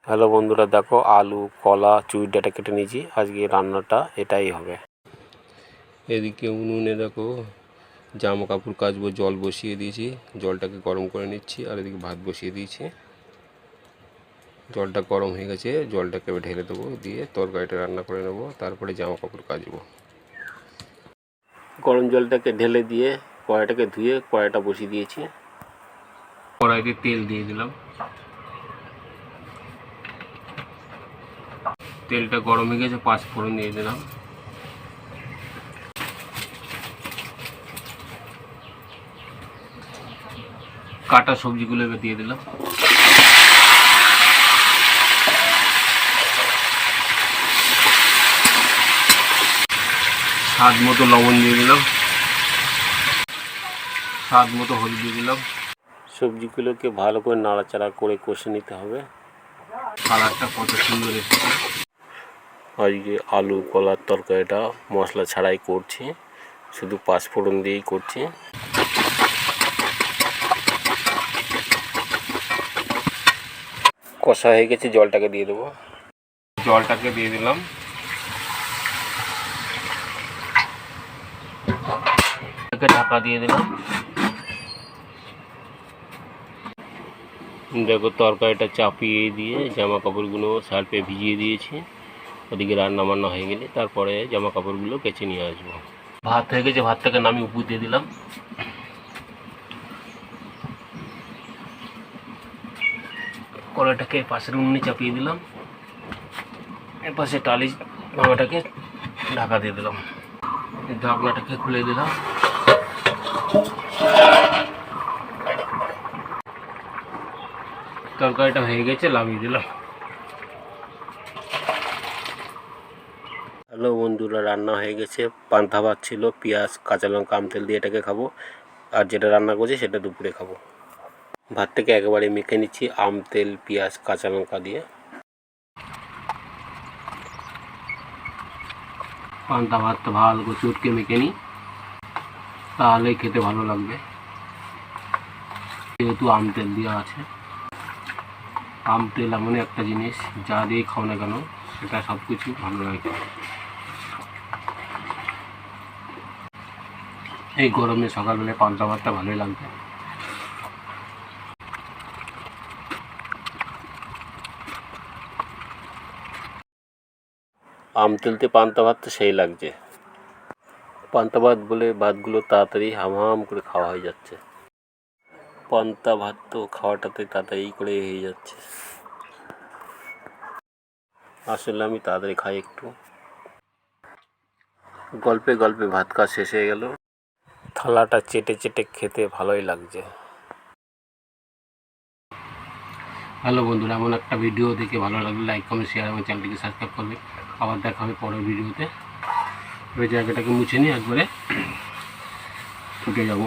Hello বন্ধুরা, দেখো আলু কলা চুই ডাঁটা কেটে নিয়েছি। আজকে রান্নাটা এটাই হবে। এদিকে উনুনে দেখো জামা কাপড় কাচবো, জল বসিয়ে দিয়েছি, জলটাকে গরম করে নিচ্ছি। আর এদিকে ভাত বসিয়ে দিয়েছি, জলটা গরম হয়ে গেছে, জলটাকে ঢেলে দেবো, দিয়ে তরকারিটা রান্না করে নেবো, তারপরে জামা কাপড় কাচবো। গরম জলটাকে ঢেলে দিয়ে কড়াইটাকে ধুয়ে কড়াইটা বসিয়ে দিয়েছি। কড়াইতে তেল দিয়ে দিলাম, তেলটা গরম হয়ে গেছে, 5 ফোড়ন দিয়ে দিলাম। কাটা সবজিগুলোকে দিয়ে দিলাম। স্বাদ মতো লবণ দিয়ে দিলাম, স্বাদ মতো হলুদ দিয়ে দিলাম। সবজিগুলোকে ভালো করে নাড়াচাড়া করে কষে নিতে হবে। কালারটা কত সুন্দর এসেছে। আজকে আলু কলার তরকারিটা মশলা ছাড়াই করছি, শুধু 5 ফোড়ন দিয়েই করছি। কষা হয়ে গেছে, জলটাকে দিয়ে দেবো। জলটাকে দিয়ে দিলাম, ঢাকা দিয়ে দিলাম। দেখো তরকারিটা চাপিয়ে দিয়ে জামা কাপড়গুলো সার্ফে ভিজিয়ে দিয়েছি। ওদিকে রান্না বান্না হয়ে গেলে তারপরে জামা কাপড়গুলো কেচে নিয়ে আসবো। ভাত হয়ে গেছে, ভাতটাকে নামিয়ে উপর দিয়ে দিলাম। কড়াইটাকে পাশের উনুনে চাপিয়ে দিলাম, এপাশে টালি ভাঙাটাকে ঢাকা দিয়ে দিলাম। ঢাকনাটাকে খুলে দিলাম। তরকারিটা হয়ে গেছে, নামিয়ে দিলাম। হ্যালো বন্ধুরা, রান্না হয়ে গেছে। পান্তা ভাত ছিল, পেঁয়াজ কাঁচা লঙ্কা আম তেল দিয়ে এটাকে খাবো। আর যেটা রান্না করছি সেটা দুপুরে খাবো। ভাতটাকে একেবারে মেখে নিচ্ছি আম তেল পেঁয়াজ কাঁচা লঙ্কা দিয়ে। পান্তা ভাতটা ভালো করে চটকে মেখে নিই, তাহলেই খেতে ভালো লাগবে। যেহেতু আম তেল দেওয়া আছে, আম তেল এমন একটা জিনিস যা দিয়ে খাও না কেন সেটা সব কিছু ভালো লাগে। এই গরমে সকালবেলায় পান্তা ভাতটা ভালোই লাগবে। আম তেলতে পান্তা ভাত তো সেই লাগছে। পান্তা ভাত বলে ভাতগুলো তাড়াতাড়ি হাম করে খাওয়া হয়ে যাচ্ছে। পান্তা ভাত তো খাওয়াটাতে তাড়াতাড়ি করে হয়ে যাচ্ছে। আসলে আমি তাড়াতাড়ি খাই একটু। গল্পে গল্পে ভাত খাওয়া শেষ হয়ে গেল। থালাটা চেটে চেটে খেতে ভালোই লাগছে। হ্যালো বন্ধুরা, এমন একটা ভিডিও দেখে ভালো লাগলে লাইক কমেন্ট শেয়ার এবং চ্যানেলটিকে সাবস্ক্রাইব করবে। আবার দেখা হবে পরের ভিডিওতে। ওই জায়গাটাকে মুছে নিয়ে একবারে উঠে যাবো।